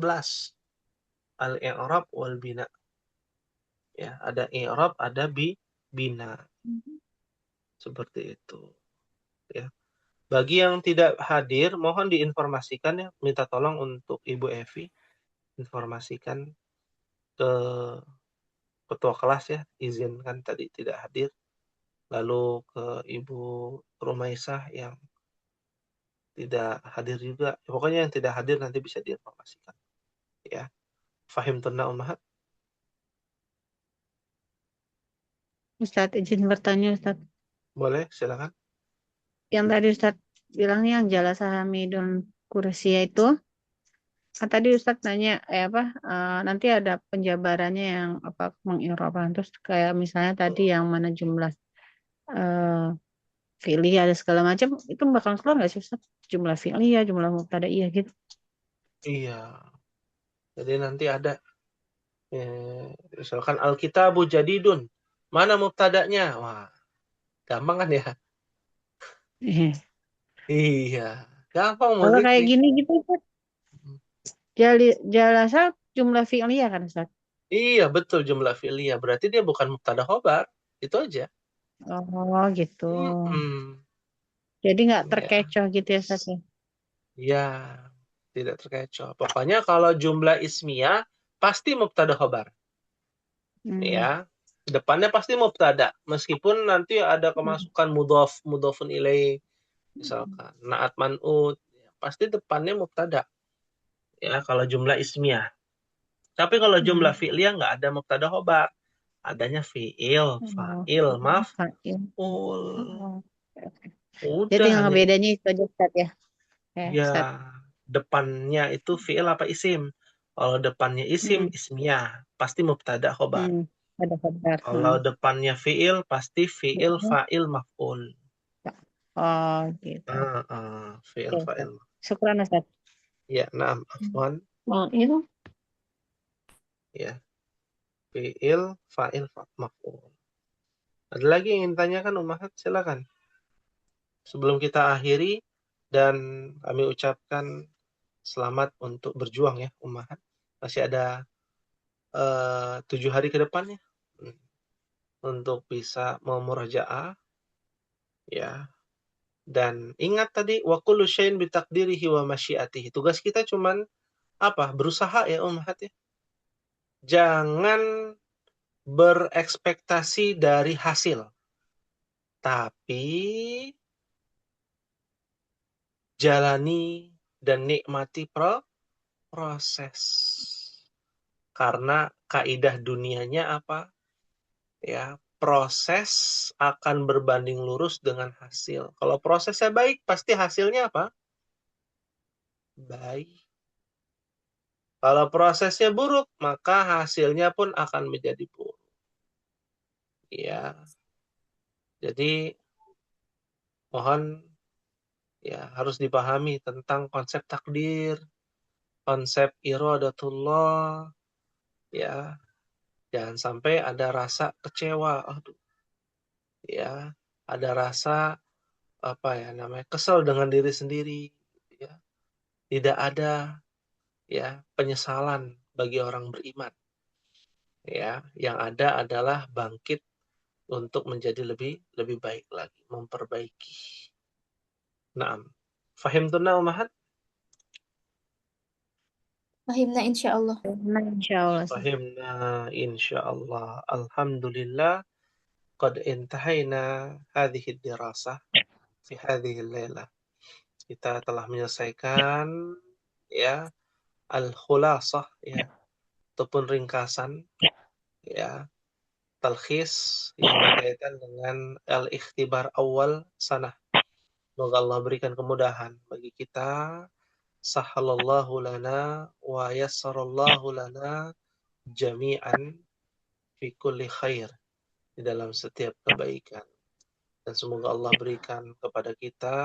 Al-i'rab wal bina. Ya, ada i'rab, ada bina. Seperti itu. Ya. Bagi yang tidak hadir, mohon diinformasikan ya, minta tolong untuk Ibu Evi informasikan ke ketua kelas ya, izinkan tadi tidak hadir. Lalu ke Ibu Rumaisah yang tidak hadir juga. Pokoknya yang tidak hadir nanti bisa diinformasikan. Ya. Fahim tunna ummahat? Ustadz izin bertanya Ustadz. Boleh, silakan. Yang tadi Ustadz bilang yang Jalasa Hamidun Kursia itu, kan tadi Ustadz nanya nanti ada penjabarannya yang apa mengiroban, terus kayak misalnya tadi yang mana jumlah fi'liyah ada segala macam, itu bakal keluar nggak sih Ustadz? Jumlah fi'liyah, jumlah mubtadaiyah gitu. Iya. Jadi nanti ada misalkan Alkitabu Jadidun. Mana mubtada'nya? Wah, gampang kan ya? Iya. Iya, gampang Kalau mau kayak diklik. gini gitu Ustadz, Jalasa jumlah fi'liyah kan Ustadz? Iya, betul jumlah fi'liyah. Berarti dia bukan mubtada khobar. Itu aja. Oh gitu. Jadi nggak Ya. terkecoh gitu ya Ustadz ya? Ya, tidak terkecoh. Pokoknya kalau jumlah ismiyah pasti mubtada khobar. Ya, depannya pasti mubtada. Meskipun nanti ada kemasukan mudhafun ilaih, misalkan na'at man'ut, pasti depannya mubtada. Ya, kalau jumlah ismiyah. Tapi kalau jumlah fi'liyah nggak ada mubtada khobar. Adanya fi'il, fa'il, maf'ul. Jadi Udah tinggal hanya bedanya itu aja Ustadz ya. ya depannya itu fi'il apa isim. Kalau depannya isim, ismiyah. Pasti mubtada khobar. Ada kabar. Kalau depannya fi'il, pasti fi'il, fa'il, maf'ul. Oh gitu. Fi'il, fa'il. Syukran Ustadz. Ya, na'am, afwan. Itu. Ya. Fi'il, fa'il, maf'ul. Ada lagi yang ingin tanyakan Ummahat? Silakan. Sebelum kita akhiri dan kami ucapkan selamat untuk berjuang ya Ummahat. Masih ada 7 hari ke depannya untuk bisa memurajaah ya. Dan ingat tadi wa kullu syai'in bi taqdirihi wa masyiatihi. Tugas kita cuman apa? Berusaha ya Ummahat ya. Jangan berekspektasi dari hasil. Tapi jalani dan nikmati proses. Karena kaidah dunianya apa? Ya, proses akan berbanding lurus dengan hasil. Kalau prosesnya baik, pasti hasilnya apa? Baik. Kalau prosesnya buruk, maka hasilnya pun akan menjadi buruk. Ya. Jadi mohon ya harus dipahami tentang konsep takdir, konsep iradatullah, ya. Jangan sampai ada rasa kecewa, aduh. Ya, ada rasa kesel dengan diri sendiri, ya. Tidak ada ya penyesalan bagi orang beriman. Ya, yang ada adalah bangkit untuk menjadi lebih baik lagi, memperbaiki. Naam. Fahimtunna Ummahat? Fahimna insyaallah. Fahimna insyaallah. Alhamdulillah qad intahayna hadhihi dirasah fi hadhihi al-lailah. Kita telah menyelesaikan ya al-khulasah ya ataupun ringkasan ya talkhis yang berkaitan dengan al-ikhtibar awal sanah. Semoga Allah berikan kemudahan bagi kita. Sahalallahu lana wa yassarallahu lana jami'an fi kulli khair, di dalam setiap kebaikan. Dan semoga Allah berikan kepada kita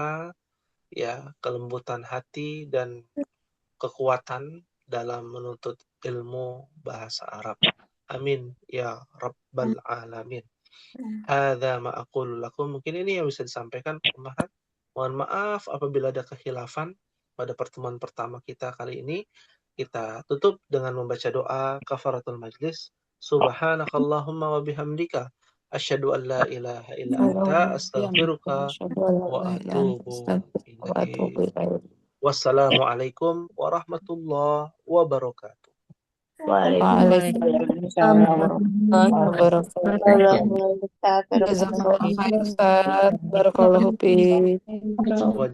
ya kelembutan hati dan kekuatan dalam menuntut ilmu bahasa Arab. Amin ya rabbal alamin. Hadza ma aqulu lakum. Mungkin ini yang bisa disampaikan Ummahat. Mohon maaf apabila ada kekhilafan pada pertemuan pertama kita kali ini. Kita tutup dengan membaca doa kafaratul majlis. Subhanakallahumma wa bihamdika asyhadu an la ilaha illa anta astaghfiruka wa atubu ilaik. Wassalamualaikum warahmatullahi wabarakatuh. Waalaikumsalam warahmatullahi wabarakatuh. Jazakallahu khairan Ustaz. Barakallahu fiik. Wa